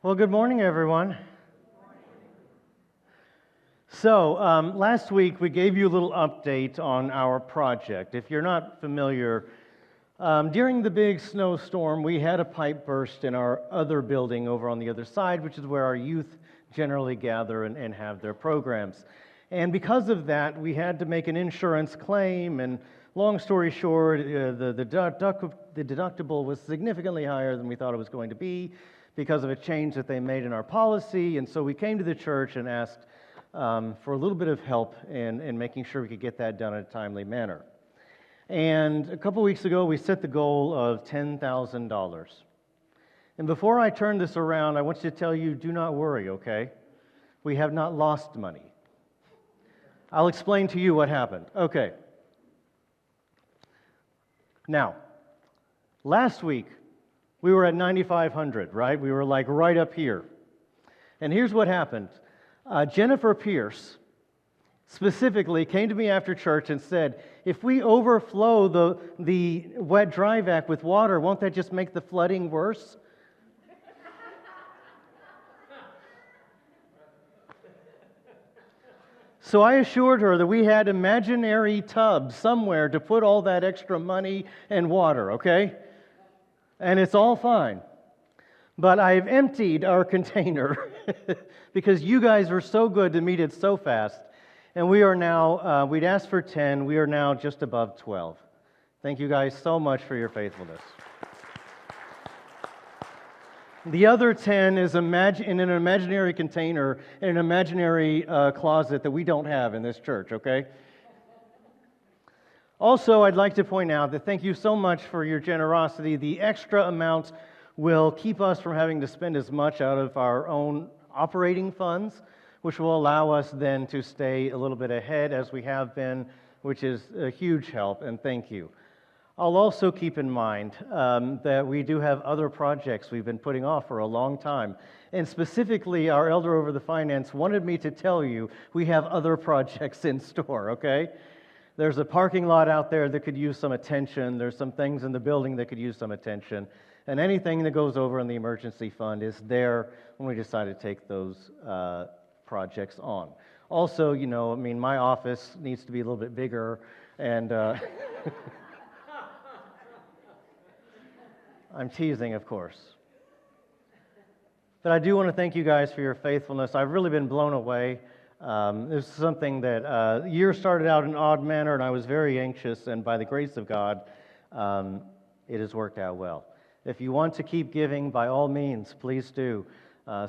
Well, good morning, everyone. So, last week we gave you a little update on our project. If you're not familiar, during the big snowstorm, we had a pipe burst in our other building over on the other side, which is where our youth generally gather and have their programs. And because of that, we had to make an insurance claim, and long story short, the deductible was significantly higher than we thought it was going to be because of a change that they made in our policy. And so we came to the church and asked for a little bit of help in making sure we could get that done in a timely manner. And a couple weeks ago, we set the goal of $10,000. And before I turn this around, I want you to tell you, do not worry, okay? We have not lost money. I'll explain to you what happened. Okay. Now, last week, we were at 9,500, right? We were like right up here. And here's what happened. Jennifer Pierce specifically came to me after church and said, if we overflow the wet dry vac with water, won't that just make the flooding worse? So I assured her that we had imaginary tubs somewhere to put all that extra money and water, okay? And it's all fine. But I've emptied our container because you guys were so good to meet it so fast. And we are now, we'd asked for 10, we are now just above 12. Thank you guys so much for your faithfulness. The other 10 is in an imaginary container in an imaginary closet that we don't have in this church, okay? Also, I'd like to point out that thank you so much for your generosity. The extra amount will keep us from having to spend as much out of our own operating funds, which will allow us then to stay a little bit ahead as we have been, which is a huge help, and thank you. I'll also keep in mind that we do have other projects we've been putting off for a long time, and specifically our elder over the finance wanted me to tell you we have other projects in store, okay? There's a parking lot out there that could use some attention. There's some things in the building that could use some attention. And anything that goes over in the emergency fund is there when we decide to take those projects on. Also, you know, I mean, my office needs to be a little bit bigger, and I'm teasing, of course. But I do want to thank you guys for your faithfulness. I've really been blown away. This is something that the year started out in an odd manner, and I was very anxious, and by the grace of God, it has worked out well. If you want to keep giving, by all means, please do.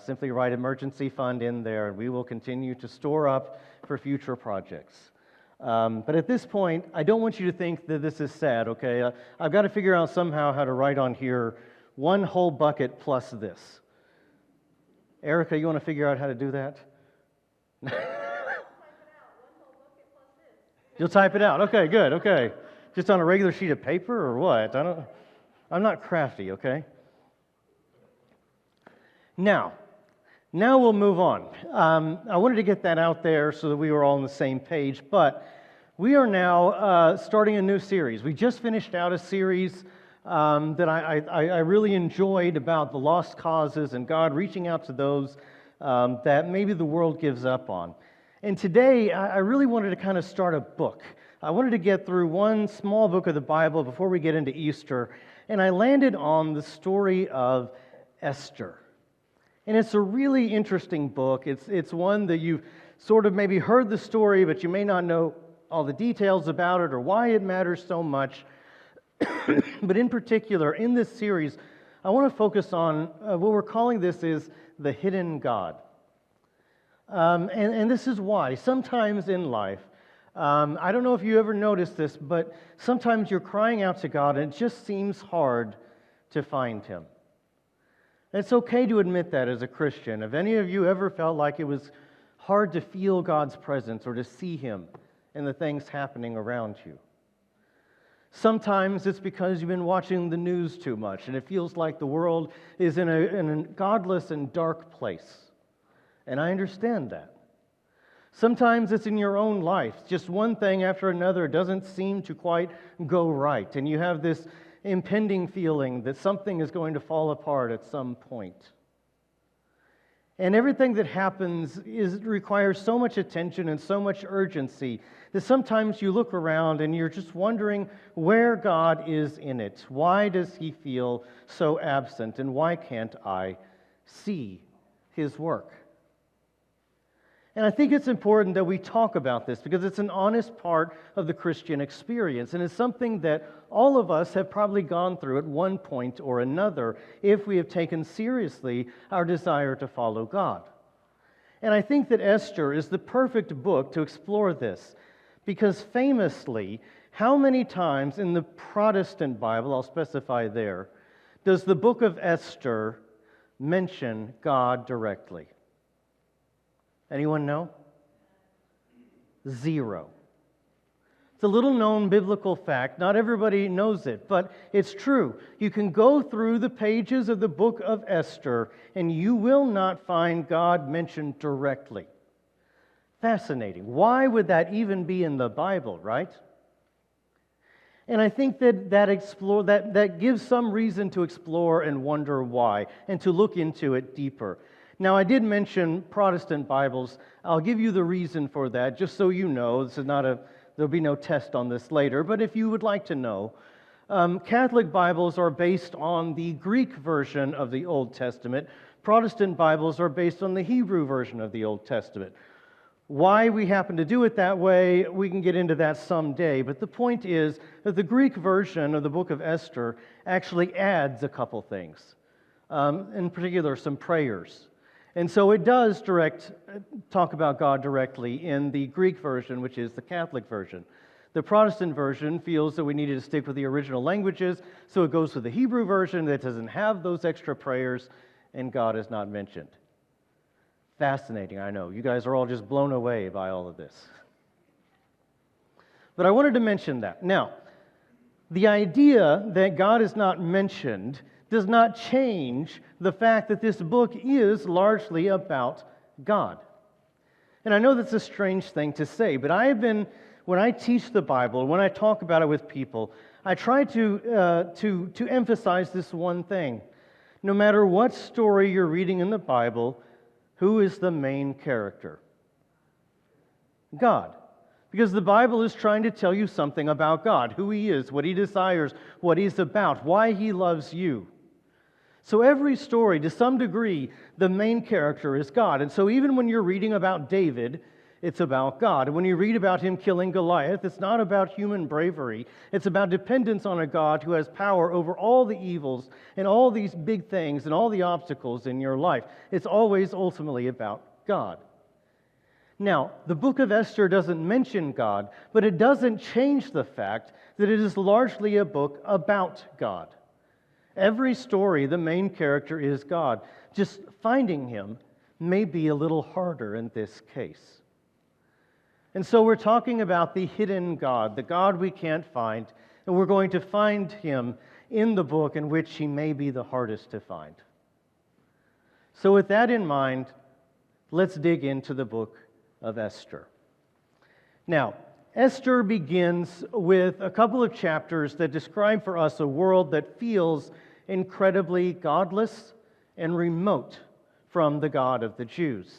Simply write emergency fund in there, and we will continue to store up for future projects. But at this point, I don't want you to think that this is sad, okay? I've got to figure out somehow how to write on here one whole bucket plus this. Erica, you want to figure out how to do that? You'll type it out. Okay, good. Okay, just on a regular sheet of paper or what? I'm not crafty. Okay. Now we'll move on. I wanted to get that out there so that we were all on the same page. But we are now starting a new series. We just finished out a series that I really enjoyed about the lost causes and God reaching out to those that maybe the world gives up on. And today, I really wanted to kind of start a book. I wanted to get through one small book of the Bible before we get into Easter, and I landed on the story of Esther. And it's a really interesting book. It's one that you've sort of maybe heard the story, but you may not know all the details about it or why it matters so much. But in particular, in this series, I want to focus on what we're calling this is the hidden God. And this is why. Sometimes in life, I don't know if you ever noticed this, but sometimes you're crying out to God and it just seems hard to find Him. And it's okay to admit that as a Christian. Have any of you ever felt like it was hard to feel God's presence or to see Him in the things happening around you? Sometimes it's because you've been watching the news too much and it feels like the world is in a godless and dark place. And I understand that. Sometimes it's in your own life. Just one thing after another doesn't seem to quite go right. And you have this impending feeling that something is going to fall apart at some point. And everything that happens requires so much attention and so much urgency that sometimes you look around and you're just wondering where God is in it. Why does he feel so absent, and why can't I see his work? And I think it's important that we talk about this because it's an honest part of the Christian experience, and it's something that all of us have probably gone through at one point or another if we have taken seriously our desire to follow God. And I think that Esther is the perfect book to explore this because famously, how many times in the Protestant Bible, I'll specify there, does the book of Esther mention God directly? Anyone know? 0. It's a little known biblical fact. Not everybody knows it, but it's true. You can go through the pages of the book of Esther and you will not find God mentioned directly. Fascinating. Why would that even be in the Bible, right? And I think that gives some reason to explore and wonder why, and to look into it deeper. Now, I did mention Protestant Bibles. I'll give you the reason for that, just so you know. There'll be no test on this later, but if you would like to know, Catholic Bibles are based on the Greek version of the Old Testament. Protestant Bibles are based on the Hebrew version of the Old Testament. Why we happen to do it that way, we can get into that someday, but the point is that the Greek version of the book of Esther actually adds a couple things, in particular some prayers. And so it does talk about God directly in the Greek version, which is the Catholic version. The Protestant version feels that we needed to stick with the original languages, so it goes with the Hebrew version that doesn't have those extra prayers, and God is not mentioned. Fascinating, I know. You guys are all just blown away by all of this. But I wanted to mention that. Now, the idea that God is not mentioned does not change the fact that this book is largely about God. And I know that's a strange thing to say, but when I teach the Bible, when I talk about it with people, I try to emphasize this one thing. No matter what story you're reading in the Bible, who is the main character? God. Because the Bible is trying to tell you something about God, who he is, what he desires, what he's about, why he loves you. So every story, to some degree, the main character is God. And so even when you're reading about David, it's about God. And when you read about him killing Goliath, it's not about human bravery. It's about dependence on a God who has power over all the evils and all these big things and all the obstacles in your life. It's always ultimately about God. Now, the book of Esther doesn't mention God, but it doesn't change the fact that it is largely a book about God. Every story, the main character is God. Just finding him may be a little harder in this case. And so we're talking about the hidden God, the God we can't find, and we're going to find him in the book in which he may be the hardest to find. So with that in mind, let's dig into the book of Esther. Now, Esther begins with a couple of chapters that describe for us a world that feels incredibly godless and remote from the God of the Jews.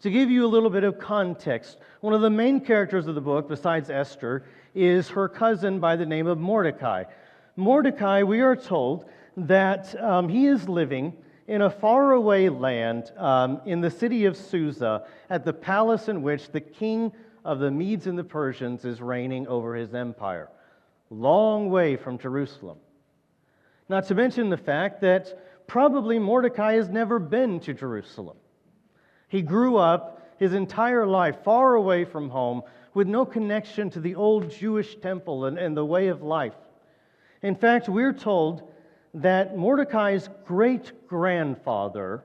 To give you a little bit of context, one of the main characters of the book, besides Esther, is her cousin by the name of Mordecai. Mordecai, we are told that he is living in a faraway land in the city of Susa at the palace in which the king of the Medes and the Persians is reigning over his empire, long way from Jerusalem. Not to mention the fact that probably Mordecai has never been to Jerusalem. He grew up his entire life far away from home with no connection to the old Jewish temple and the way of life. In fact, we're told that Mordecai's great-grandfather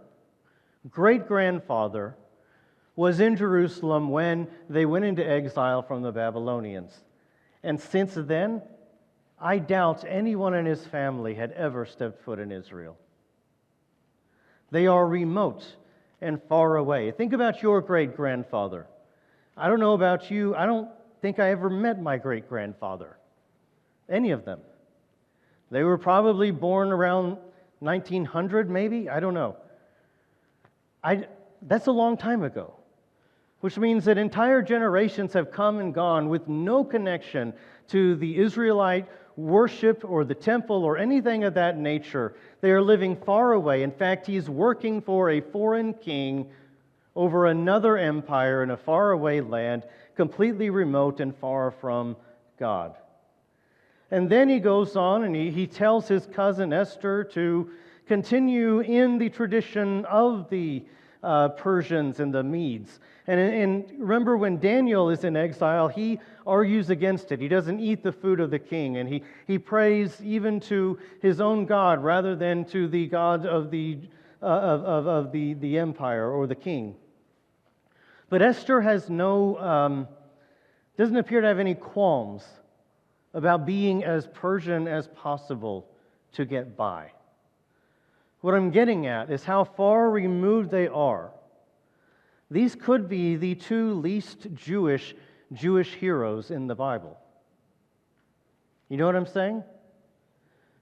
was in Jerusalem when they went into exile from the Babylonians. And since then, I doubt anyone in his family had ever stepped foot in Israel. They are remote and far away. Think about your great-grandfather. I don't know about you. I don't think I ever met my great-grandfather. Any of them. They were probably born around 1900, maybe? I don't know. That's a long time ago, which means that entire generations have come and gone with no connection to the Israelite worship or the temple or anything of that nature. They are living far away. In fact, he's working for a foreign king over another empire in a faraway land, completely remote and far from God. And then he goes on and he tells his cousin Esther to continue in the tradition of the Persians and the Medes. And remember, when Daniel is in exile, he argues against it. He doesn't eat the food of the king, and he prays even to his own God rather than to the God of the empire or the king. But Esther has doesn't appear to have any qualms about being as Persian as possible to get by. What I'm getting at is how far removed they are. These could be the two least Jewish heroes in the Bible. You know what I'm saying?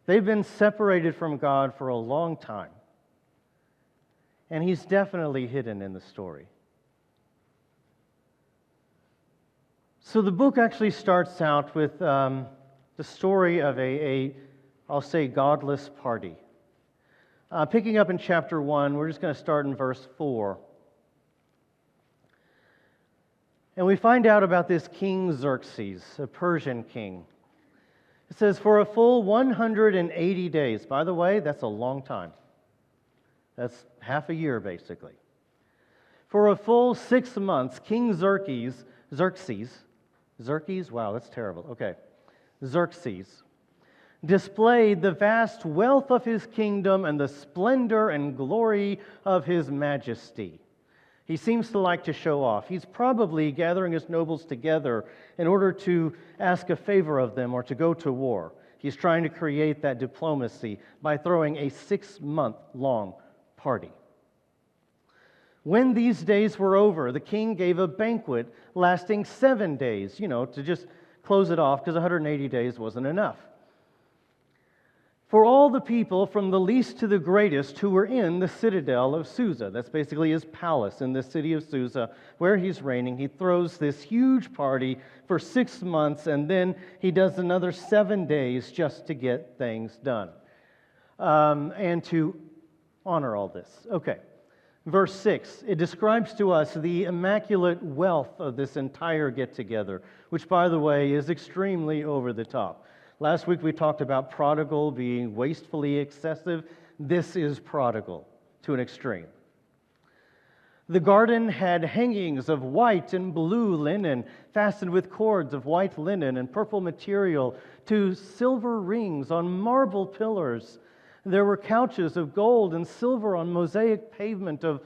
They've been separated from God for a long time. And he's definitely hidden in the story. So the book actually starts out with the story of I'll say, godless party. Picking up in chapter 1, we're just going to start in verse 4. And we find out about this King Xerxes, a Persian king. It says, for a full 180 days. By the way, that's a long time. That's half a year, basically. For a full 6 months, King Xerxes, wow, that's terrible. Okay. Xerxes displayed the vast wealth of his kingdom and the splendor and glory of his majesty. He seems to like to show off. He's probably gathering his nobles together in order to ask a favor of them or to go to war. He's trying to create that diplomacy by throwing a 6-month-long party. When these days were over, the king gave a banquet lasting 7 days, to just close it off because 180 days wasn't enough. For all the people, from the least to the greatest, who were in the citadel of Susa. That's basically his palace in the city of Susa, where he's reigning. He throws this huge party for 6 months, and then he does another 7 days just to get things done and to honor all this. Okay. Verse 6, it describes to us the immaculate wealth of this entire get-together, which, by the way, is extremely over the top. Last week we talked about prodigal being wastefully excessive. This is prodigal to an extreme. The garden had hangings of white and blue linen, fastened with cords of white linen and purple material, to silver rings on marble pillars. There were couches of gold and silver on mosaic pavement of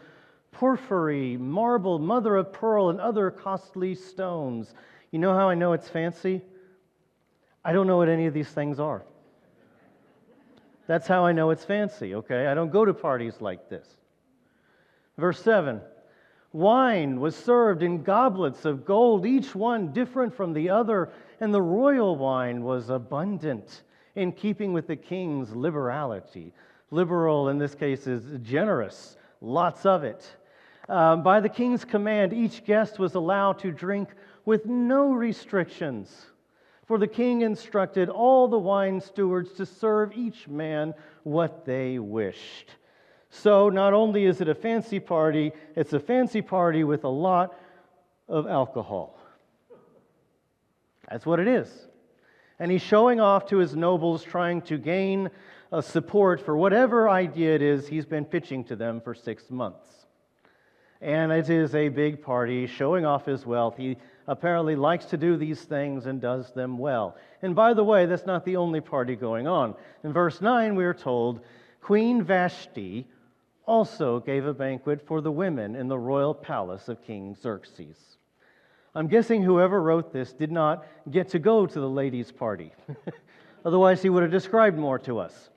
porphyry, marble, mother of pearl, and other costly stones. You know how I know it's fancy? I don't know what any of these things are. That's how I know it's fancy, okay? I don't go to parties like this. Verse 7, wine was served in goblets of gold, each one different from the other, and the royal wine was abundant, in keeping with the king's liberality. Liberal, in this case, is generous, lots of it. By the king's command, each guest was allowed to drink with no restrictions. For the king instructed all the wine stewards to serve each man what they wished. So not only is it a fancy party, it's a fancy party with a lot of alcohol. That's what it is. And he's showing off to his nobles, trying to gain support for whatever idea it is he's been pitching to them for 6 months. And it is a big party, showing off his wealth. He apparently likes to do these things and does them well. And by the way, that's not the only party going on. In verse 9, we are told, Queen Vashti also gave a banquet for the women in the royal palace of King Xerxes. I'm guessing whoever wrote this did not get to go to the ladies' party. Otherwise, he would have described more to us.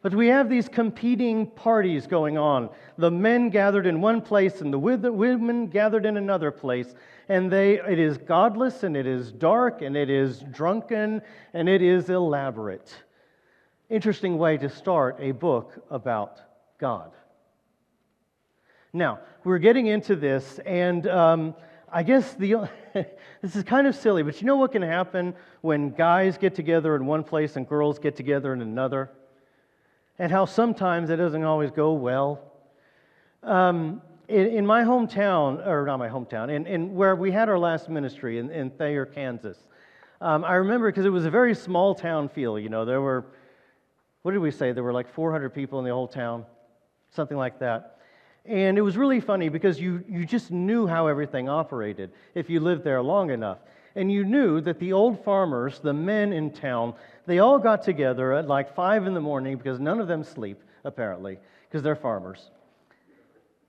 But we have these competing parties going on. The men gathered in one place and the women gathered in another place. And it is godless, and it is dark, and it is drunken, and it is elaborate. Interesting way to start a book about God. Now, we're getting into this, and I guess this is kind of silly, but you know what can happen when guys get together in one place and girls get together in another? And how sometimes it doesn't always go well. In my hometown, or not my hometown, in where we had our last ministry in Thayer, Kansas, I remember because it was a very small town feel. You know, there were, what did we say? There were like 400 people in the whole town, something like that. And it was really funny because you just knew how everything operated if you lived there long enough. And you knew that the old farmers, the men in town, they all got together at like 5 in the morning because none of them sleep, apparently, because they're farmers.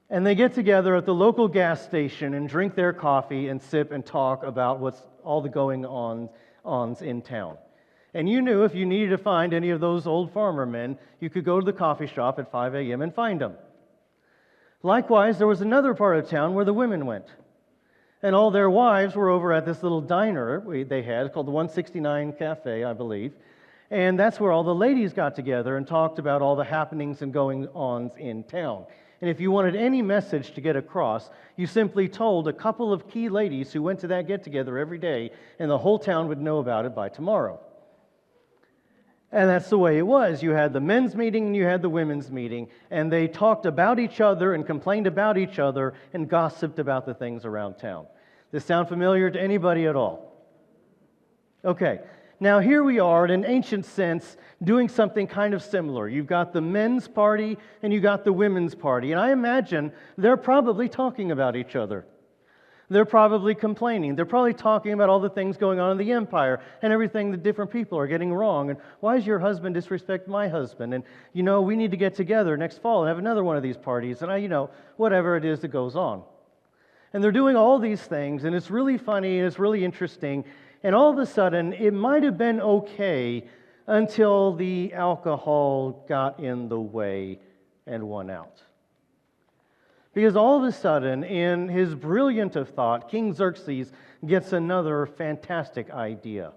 And they get together at the local gas station and drink their coffee and sip and talk about what's all the going-ons in town. And you knew if you needed to find any of those old farmer men, you could go to the coffee shop at 5 a.m. and find them. Likewise, there was another part of town where the women went. And all their wives were over at this little diner they had called the 169 Cafe, I believe. And that's where all the ladies got together and talked about all the happenings and going-ons in town. And if you wanted any message to get across, you simply told a couple of key ladies who went to that get-together every day, and the whole town would know about it by tomorrow. And that's the way it was. You had the men's meeting and you had the women's meeting, and they talked about each other and complained about each other and gossiped about the things around town. Does this sound familiar to anybody at all? Okay. Now here we are in an ancient sense doing something kind of similar. You've got the men's party and you got the women's party, and I imagine they're probably talking about each other. They're probably complaining. They're probably talking about all the things going on in the empire and everything that different people are getting wrong. And why does your husband disrespect my husband? And, we need to get together next fall and have another one of these parties. And, whatever it is that goes on. And they're doing all these things, and it's really funny and it's really interesting. And all of a sudden, it might have been okay until the alcohol got in the way and won out. Because all of a sudden, in his brilliant of thought, King Xerxes gets another fantastic idea.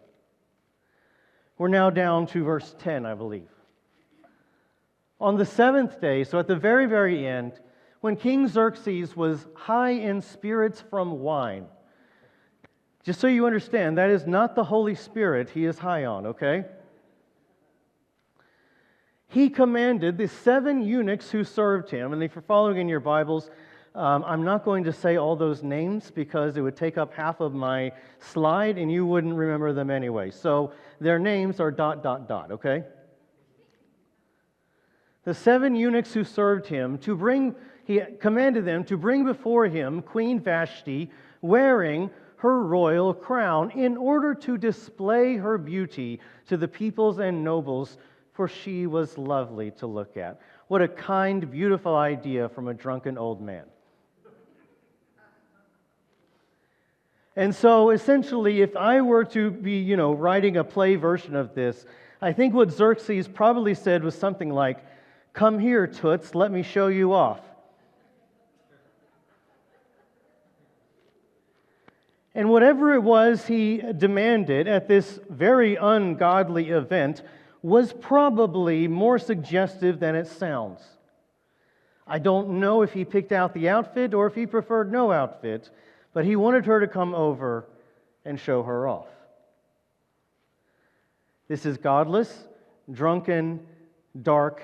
We're now down to verse 10, I believe. On the 7th day, so at the very, very end, when King Xerxes was high in spirits from wine, just so you understand, that is not the Holy Spirit he is high on, okay? He commanded the 7 eunuchs who served him, and if you're following in your Bibles, I'm not going to say all those names because it would take up half of my slide and you wouldn't remember them anyway. So their names are ... okay? The 7 eunuchs who served him, he commanded them to bring before him Queen Vashti wearing her royal crown in order to display her beauty to the peoples and nobles, for she was lovely to look at. What a kind, beautiful idea from a drunken old man. And so, essentially, if I were to be, writing a play version of this, I think what Xerxes probably said was something like, "Come here, toots, let me show you off." And whatever it was he demanded at this very ungodly event was probably more suggestive than it sounds. I don't know if he picked out the outfit or if he preferred no outfit, but he wanted her to come over and show her off. This is godless, drunken, dark,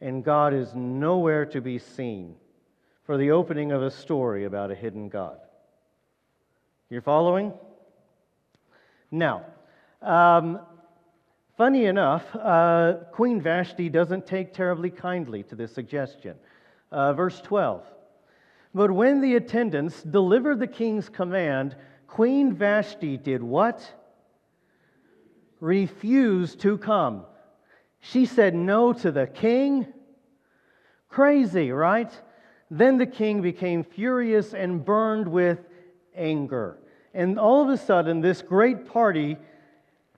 and God is nowhere to be seen for the opening of a story about a hidden God. You're following? Now, funny enough, Queen Vashti doesn't take terribly kindly to this suggestion. Verse 12. But when the attendants delivered the king's command, Queen Vashti did what? Refused to come. She said no to the king. Crazy, right? Then the king became furious and burned with anger. And all of a sudden, this great party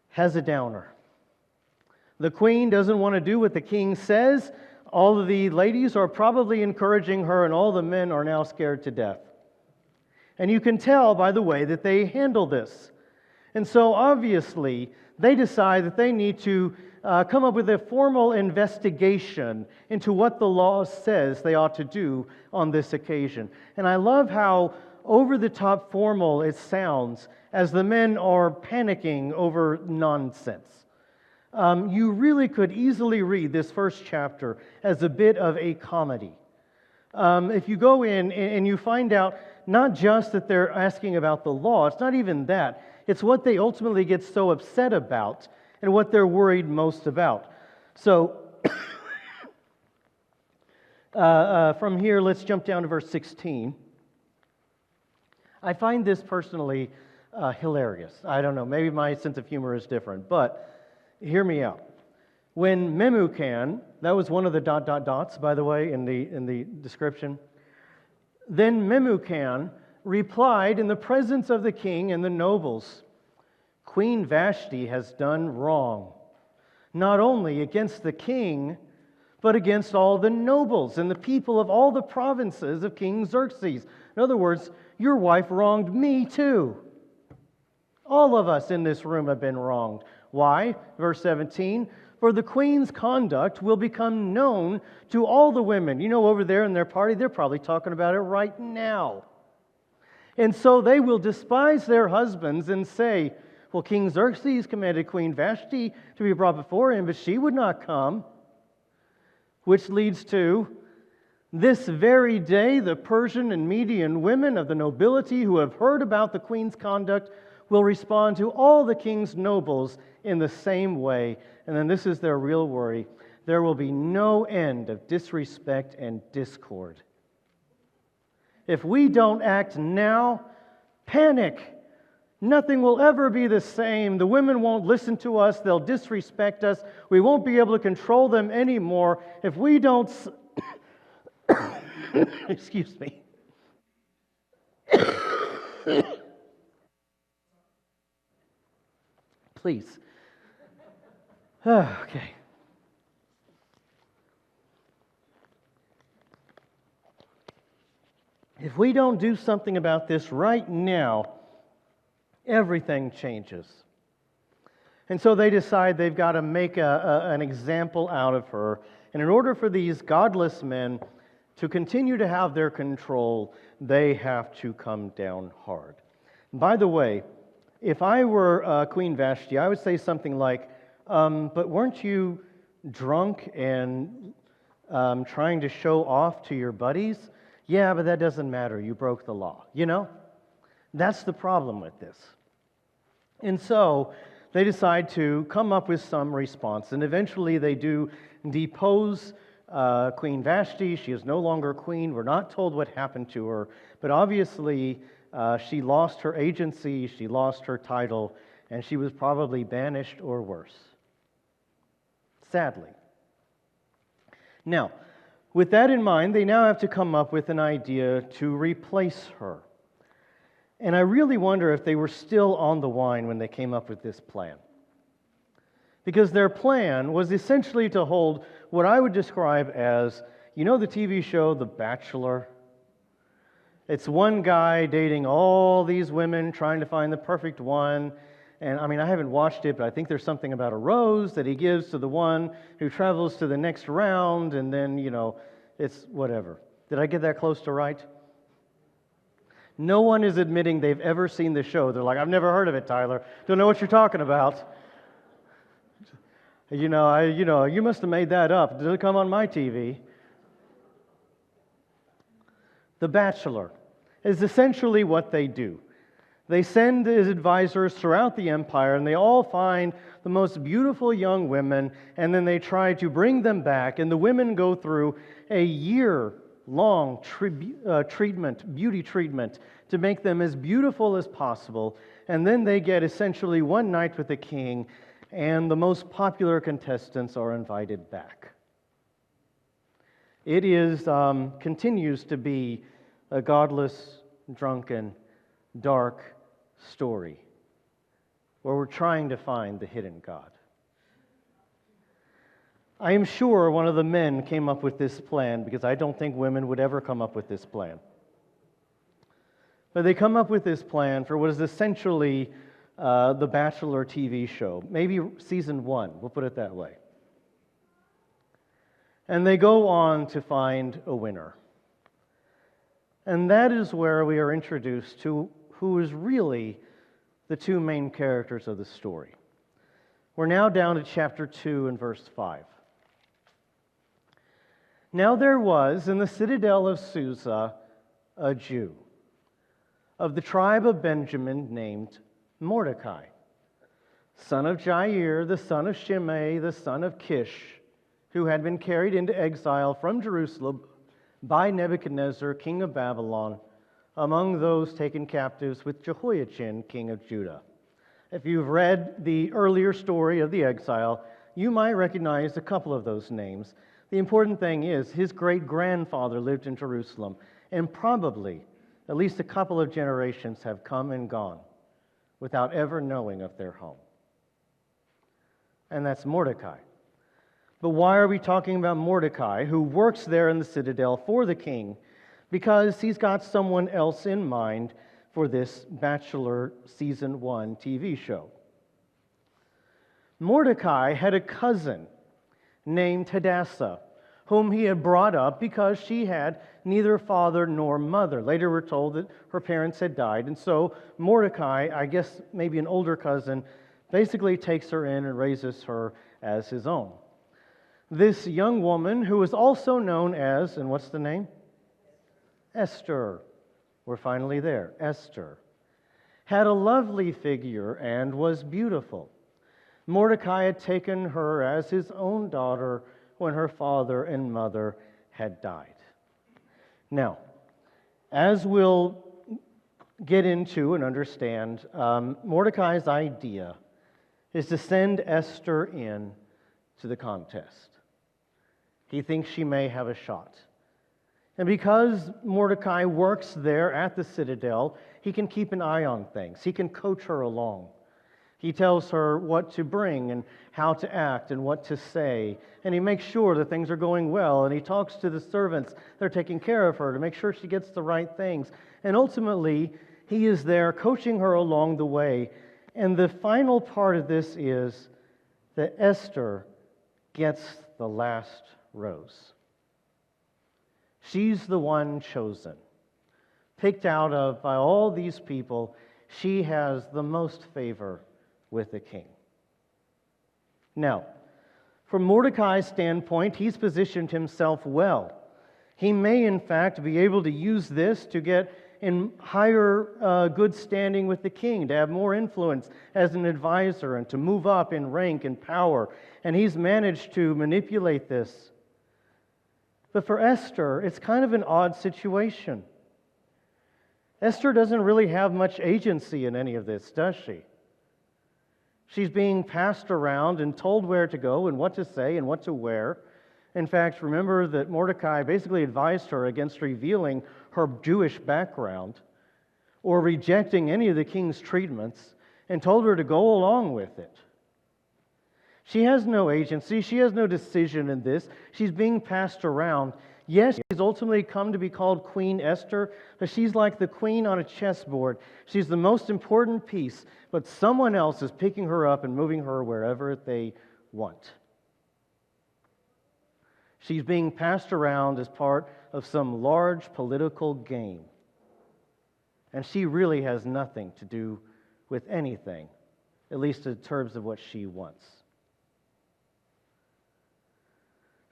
has a downer. The queen doesn't want to do what the king says. All of the ladies are probably encouraging her, and all the men are now scared to death. And you can tell by the way that they handle this. And so obviously, they decide that they need to come up with a formal investigation into what the law says they ought to do on this occasion. And I love how over-the-top formal it sounds as the men are panicking over nonsense. You really could easily read this first chapter as a bit of a comedy. If you go in and you find out not just that they're asking about the law, it's not even that. It's what they ultimately get so upset about and what they're worried most about. So, from here, let's jump down to verse 16. I find this personally hilarious. I don't know, maybe my sense of humor is different, but hear me out. When Memucan, that was one of the dots, by the way, in the description. Then Memucan replied in the presence of the king and the nobles, Queen Vashti has done wrong, not only against the king, but against all the nobles and the people of all the provinces of King Xerxes. In other words, your wife wronged me too. All of us in this room have been wronged. Why? Verse 17, for the queen's conduct will become known to all the women. You know, over there in their party, they're probably talking about it right now. And so they will despise their husbands and say, well, King Xerxes commanded Queen Vashti to be brought before him, but she would not come. Which leads to, this very day, the Persian and Median women of the nobility who have heard about the queen's conduct will respond to all the king's nobles in the same way. And then this is their real worry. There will be no end of disrespect and discord. If we don't act now, panic. Nothing will ever be the same. The women won't listen to us. They'll disrespect us. We won't be able to control them anymore. If we don't... Excuse me. Please. Okay. If we don't do something about this right now, everything changes. And so they decide they've got to make an example out of her. And in order for these godless men to continue to have their control, they have to come down hard. By the way, if I were Queen Vashti, I would say something like, but weren't you drunk and trying to show off to your buddies? Yeah, but that doesn't matter. You broke the law. You know? That's the problem with this. And so they decide to come up with some response. And eventually they do depose Queen Vashti. She is no longer queen. We're not told what happened to her. But obviously she lost her agency, she lost her title, and she was probably banished or worse. Sadly. Now, with that in mind, they now have to come up with an idea to replace her. And I really wonder if they were still on the wine when they came up with this plan. Because their plan was essentially to hold what I would describe as, you know the TV show The Bachelor? It's one guy dating all these women, trying to find the perfect one. And I mean, I haven't watched it, but I think there's something about a rose that he gives to the one who travels to the next round, and then, you know, it's whatever. Did I get that close to right? No one is admitting they've ever seen the show. They're like, I've never heard of it, Tyler. Don't know what you're talking about. You must have made that up. Did it come on my TV? The Bachelor is essentially what they do. They send his advisors throughout the empire, and they all find the most beautiful young women, and then they try to bring them back, and the women go through a year-long beauty treatment, to make them as beautiful as possible, and then they get essentially one night with the king, and the most popular contestants are invited back. It continues to be a godless, drunken, dark story where we're trying to find the hidden God. I am sure one of the men came up with this plan, because I don't think women would ever come up with this plan. But they come up with this plan for what is essentially The Bachelor TV show, maybe season 1, we'll put it that way. And they go on to find a winner. And that is where we are introduced to who is really the two main characters of the story. We're now down to chapter 2 and verse 5. Now there was in the citadel of Susa a Jew of the tribe of Benjamin named Mordecai, son of Jair, the son of Shimei, the son of Kish, who had been carried into exile from Jerusalem by Nebuchadnezzar, king of Babylon, among those taken captives with Jehoiachin, king of Judah. If you've read the earlier story of the exile, you might recognize a couple of those names. The important thing is his great-grandfather lived in Jerusalem, and probably at least a couple of generations have come and gone without ever knowing of their home. And that's Mordecai. But why are we talking about Mordecai, who works there in the citadel for the king? Because he's got someone else in mind for this Bachelor Season 1 TV show. Mordecai had a cousin named Hadassah, whom he had brought up because she had neither father nor mother. Later we're told that her parents had died, and so Mordecai, I guess maybe an older cousin, basically takes her in and raises her as his own. This young woman, who is also known as, and what's the name? Esther. We're finally there. Esther had a lovely figure and was beautiful. Mordecai had taken her as his own daughter when her father and mother had died. Now, as we'll get into and understand, Mordecai's idea is to send Esther in to the contest. He thinks she may have a shot. And because Mordecai works there at the citadel, he can keep an eye on things. He can coach her along. He tells her what to bring and how to act and what to say. And he makes sure that things are going well. And he talks to the servants that are taking care of her to make sure she gets the right things. And ultimately, he is there coaching her along the way. And the final part of this is that Esther gets the last rose. She's the one chosen, picked out of by all these people. She has the most favor with the king. Now, from Mordecai's standpoint, he's positioned himself well. He may, in fact, be able to use this to get in higher good standing with the king, to have more influence as an advisor and to move up in rank and power. And he's managed to manipulate this. But for Esther, it's kind of an odd situation. Esther doesn't really have much agency in any of this, does she? She's being passed around and told where to go and what to say and what to wear. In fact, remember that Mordecai basically advised her against revealing her Jewish background or rejecting any of the king's treatments and told her to go along with it. She has no agency. She has no decision in this. She's being passed around. Yes, she's ultimately come to be called Queen Esther, but she's like the queen on a chessboard. She's the most important piece, but someone else is picking her up and moving her wherever they want. She's being passed around as part of some large political game. And she really has nothing to do with anything, at least in terms of what she wants.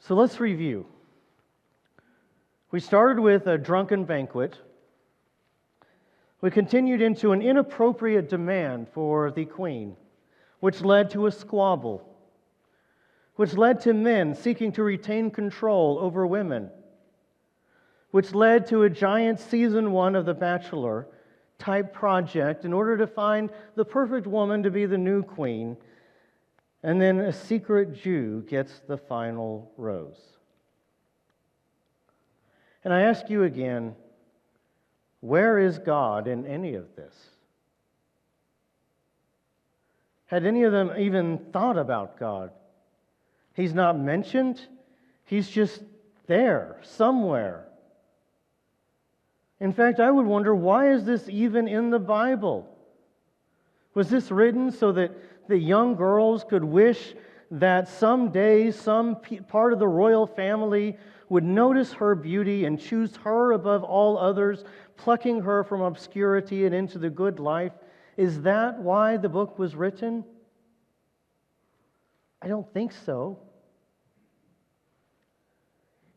So let's review. We started with a drunken banquet. We continued into an inappropriate demand for the queen, which led to a squabble, which led to men seeking to retain control over women, which led to a giant season 1 of The Bachelor type project in order to find the perfect woman to be the new queen. And then a secret Jew gets the final rose. And I ask you again, where is God in any of this? Had any of them even thought about God? He's not mentioned. He's just there, somewhere. In fact, I would wonder, why is this even in the Bible? Was this written so that the young girls could wish that someday some part of the royal family would notice her beauty and choose her above all others, plucking her from obscurity and into the good life? Is that why the book was written? I don't think so.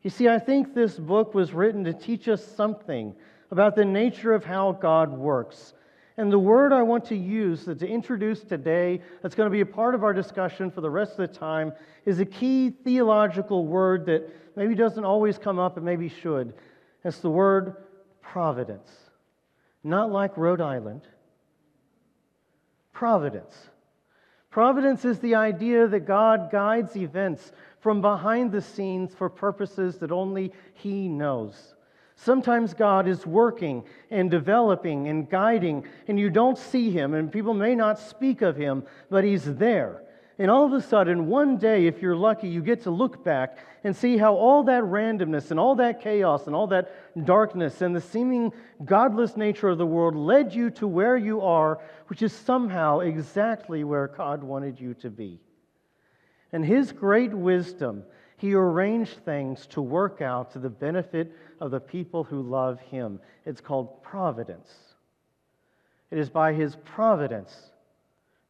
You see, I think this book was written to teach us something about the nature of how God works. And the word I want to use to introduce today, that's going to be a part of our discussion for the rest of the time, is a key theological word that maybe doesn't always come up and maybe should. It's the word providence. Not like Rhode Island. Providence. Providence is the idea that God guides events from behind the scenes for purposes that only He knows. Sometimes God is working and developing and guiding, and you don't see Him, and people may not speak of Him, but He's there. And all of a sudden, one day, if you're lucky, you get to look back and see how all that randomness and all that chaos and all that darkness and the seeming godless nature of the world led you to where you are, which is somehow exactly where God wanted you to be. In His great wisdom, He arranged things to work out to the benefit of the people who love Him. It's called providence. It is by His providence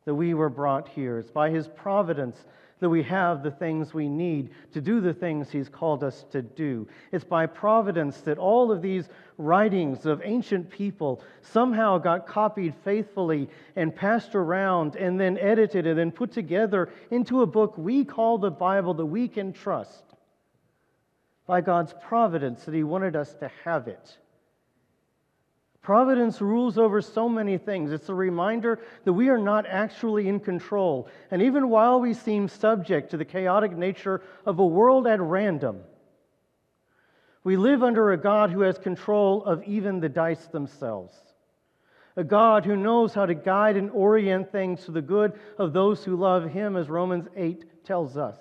that we were brought here. It's by His providence that we have the things we need to do the things He's called us to do. It's by providence that all of these writings of ancient people somehow got copied faithfully and passed around and then edited and then put together into a book we call the Bible that we can trust. By God's providence that He wanted us to have it. Providence rules over so many things. It's a reminder that we are not actually in control. And even while we seem subject to the chaotic nature of a world at random, we live under a God who has control of even the dice themselves. A God who knows how to guide and orient things to the good of those who love Him, as Romans 8 tells us.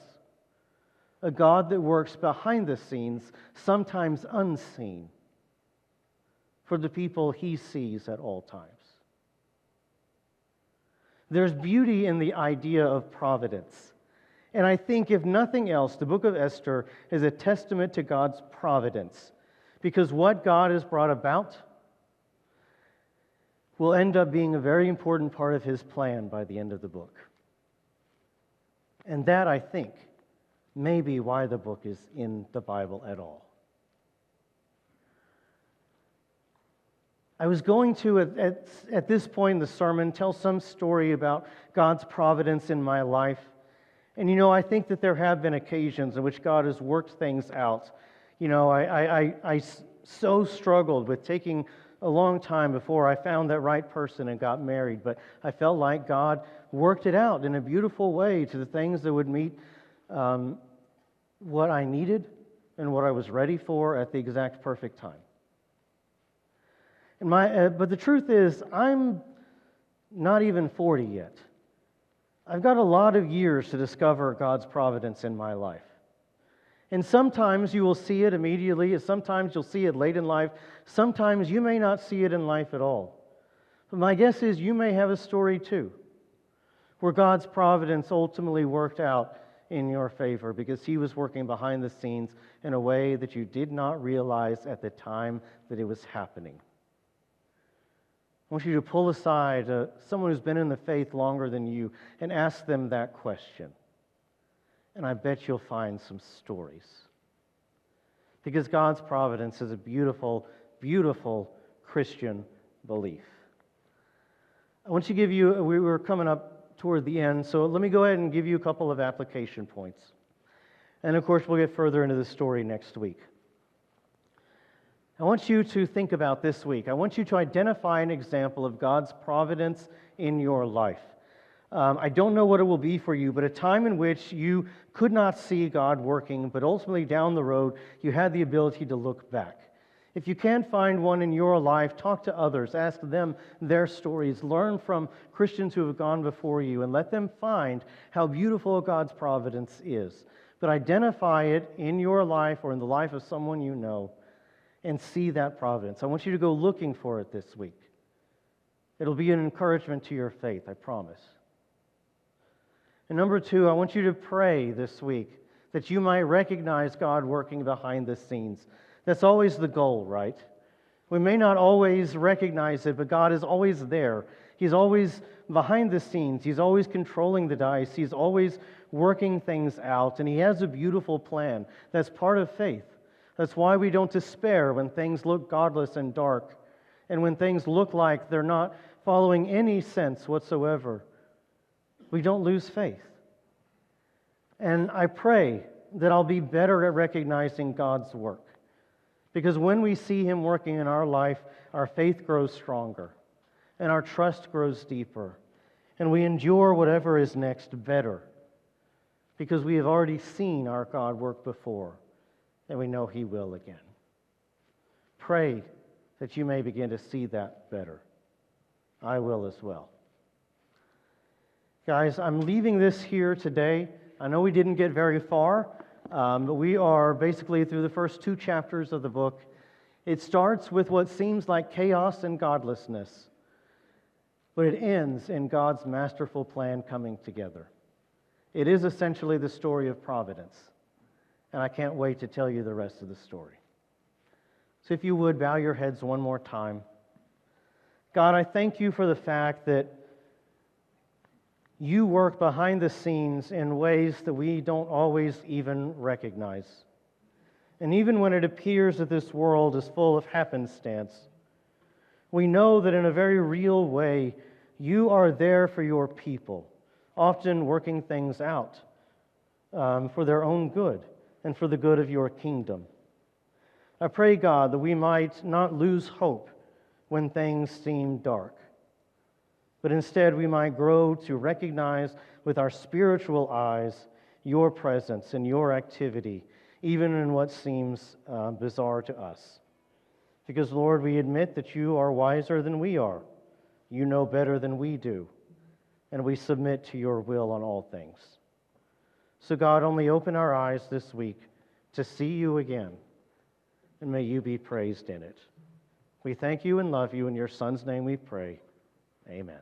A God that works behind the scenes, sometimes unseen, for the people He sees at all times. There's beauty in the idea of providence. And I think, if nothing else, the book of Esther is a testament to God's providence. Because what God has brought about will end up being a very important part of His plan by the end of the book. And that, I think, may be why the book is in the Bible at all. I was going to, at this point in the sermon, tell some story about God's providence in my life. And I think that there have been occasions in which God has worked things out. I so struggled with taking a long time before I found that right person and got married, but I felt like God worked it out in a beautiful way to the things that would meet what I needed and what I was ready for at the exact perfect time. But the truth is, I'm not even 40 yet. I've got a lot of years to discover God's providence in my life. And sometimes you will see it immediately, and sometimes you'll see it late in life. Sometimes you may not see it in life at all. But my guess is you may have a story too, where God's providence ultimately worked out in your favor because He was working behind the scenes in a way that you did not realize at the time that it was happening. I want you to pull aside someone who's been in the faith longer than you and ask them that question. And I bet you'll find some stories. Because God's providence is a beautiful, beautiful Christian belief. I want to give you, we were coming up toward the end, so let me go ahead and give you a couple of application points. And of course, we'll get further into the story next week. I want you to think about this week. I want you to identify an example of God's providence in your life. I don't know what it will be for you, but a time in which you could not see God working, but ultimately down the road, you had the ability to look back. If you can't find one in your life, talk to others, ask them their stories, learn from Christians who have gone before you, and let them find how beautiful God's providence is. But identify it in your life or in the life of someone you know, and see that providence. I want you to go looking for it this week. It'll be an encouragement to your faith, I promise. And number two, I want you to pray this week that you might recognize God working behind the scenes. That's always the goal, right? We may not always recognize it, but God is always there. He's always behind the scenes. He's always controlling the dice. He's always working things out, and He has a beautiful plan. That's part of faith. That's why we don't despair when things look godless and dark, and when things look like they're not following any sense whatsoever. We don't lose faith. And I pray that I'll be better at recognizing God's work. Because when we see Him working in our life, our faith grows stronger, and our trust grows deeper, and we endure whatever is next better, because we have already seen our God work before, and we know He will again. Pray that you may begin to see that better. I will as well. Guys, I'm leaving this here today. I know we didn't get very far, but we are basically through the first 2 chapters of the book. It starts with what seems like chaos and godlessness, but it ends in God's masterful plan coming together. It is essentially the story of providence, and I can't wait to tell you the rest of the story. So if you would, bow your heads one more time. God, I thank You for the fact that You work behind the scenes in ways that we don't always even recognize. And even when it appears that this world is full of happenstance, we know that in a very real way, You are there for Your people, often working things out for their own good and for the good of Your kingdom. I pray, God, that we might not lose hope when things seem dark, but instead we might grow to recognize with our spiritual eyes Your presence and Your activity, even in what seems bizarre to us. Because, Lord, we admit that You are wiser than we are. You know better than we do, and we submit to Your will on all things. So, God, only open our eyes this week to see You again, and may You be praised in it. We thank You and love You. In Your Son's name we pray. Amen.